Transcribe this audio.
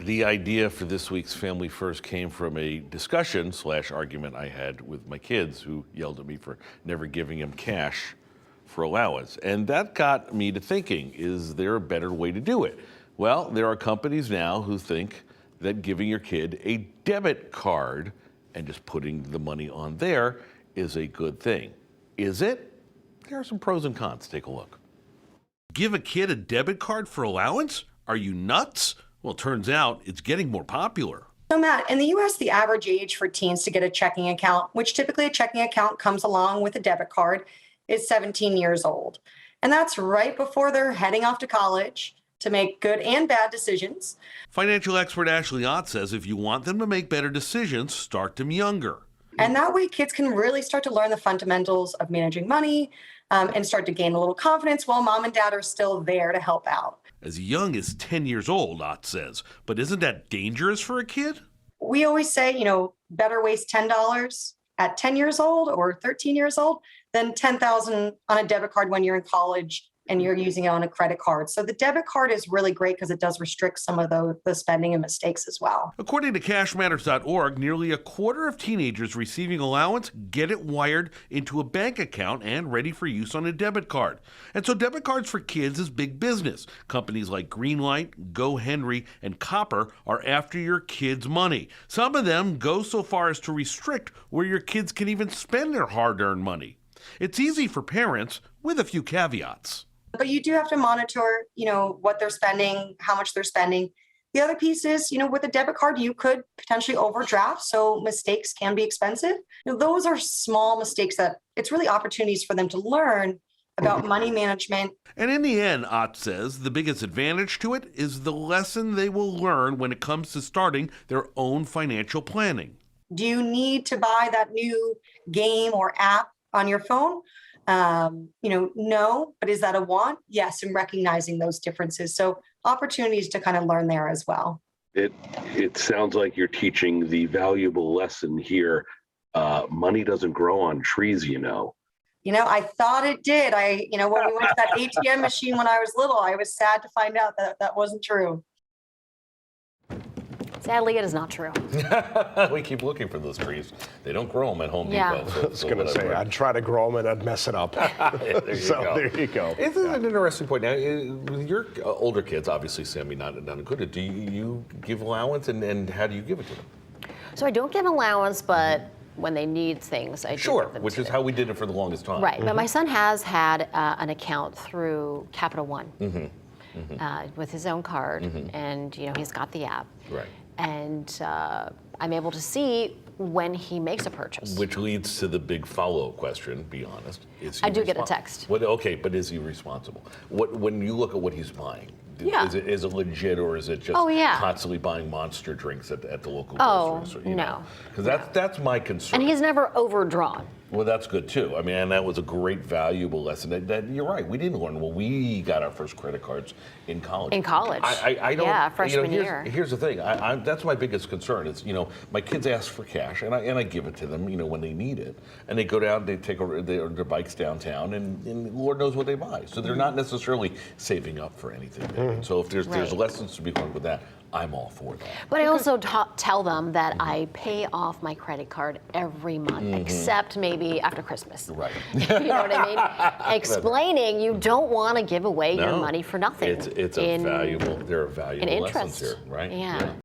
The idea for this week's Family First came from a discussion/argument I had with my kids who yelled at me for never giving them cash for allowance. And that got me to thinking, is there a better way to do it? Well, there are companies now who think that giving your kid a debit card and just putting the money on there is a good thing. Is it? There are some pros and cons. Take a look. Give a kid a debit card for allowance? Are you nuts? Well, it turns out it's getting more popular. So Matt, in the US, the average age for teens to get a checking account, which typically a checking account comes along with a debit card, is 17 years old. And that's right before they're heading off to college to make good and bad decisions. Financial expert Ashley Ott says if you want them to make better decisions, start them younger. And that way kids can really start to learn the fundamentals of managing money and start to gain a little confidence while mom and dad are still there to help out. As young as 10 years old, Ott says. But isn't that dangerous for a kid? We always say, better waste $10 at 10 years old or 13 years old than $10,000 on a debit card when you're in college and you're using it on a credit card. So the debit card is really great because it does restrict some of the spending and mistakes as well. According to cashmatters.org, nearly a quarter of teenagers receiving allowance get it wired into a bank account and ready for use on a debit card. And so debit cards for kids is big business. Companies like Greenlight, GoHenry, and Copper are after your kids' money. Some of them go so far as to restrict where your kids can even spend their hard-earned money. It's easy for parents with a few caveats. But you do have to monitor, what they're spending, how much they're spending. The other piece is, with a debit card, you could potentially overdraft. So mistakes can be expensive. Those are small mistakes that it's really opportunities for them to learn about money management. And in the end, Ott says, the biggest advantage to it is the lesson they will learn when it comes to starting their own financial planning. Do you need to buy that new game or app on your phone? No, but is that a want? Yes, and recognizing those differences. So opportunities to kind of learn there as well. It sounds like you're teaching the valuable lesson here. Money doesn't grow on trees, I thought it did. When we went to that ATM machine when I was little, I was sad to find out that that wasn't true. Sadly, it is not true. We keep looking for those trees. They don't grow them at Home Depot. Yeah. So, I was going to say, I'd try to grow them and I'd mess it up. There you go. This is an interesting point. Now, with your older kids, obviously, Sammy, not included, do you give allowance and how do you give it to them? So I don't give allowance, but when they need things, I do give them which to is them. how we did it for the longest time. Right, but my son has had an account through Capital One with his own card, and he's got the app. Right. And I'm able to see when he makes a purchase. Which leads to the big follow-up question, be honest. Is he I do get a text. Okay, but is he responsible? When you look at what he's buying, Yeah. is it legit or is it just constantly buying monster drinks at the local grocery store? No. Because that's my concern. And he's never overdrawn. Well, that's good too. I mean, and that was a great, valuable lesson. That you're right. We didn't learn. Well, we got our first credit cards in college. In college. I don't. Yeah, freshman year. Here's the thing. That's my biggest concern. Is my kids ask for cash, and I give it to them. When they need it, and they go down, they take their bikes downtown, and Lord knows what they buy. So they're not necessarily saving up for anything. So if there's lessons to be learned with that, I'm all for that. But I also tell them that I pay off my credit card every month, except maybe after Christmas. Right. You know what I mean? Explaining you don't want to give away your money for nothing. There are valuable lessons interest. here, right? Yeah.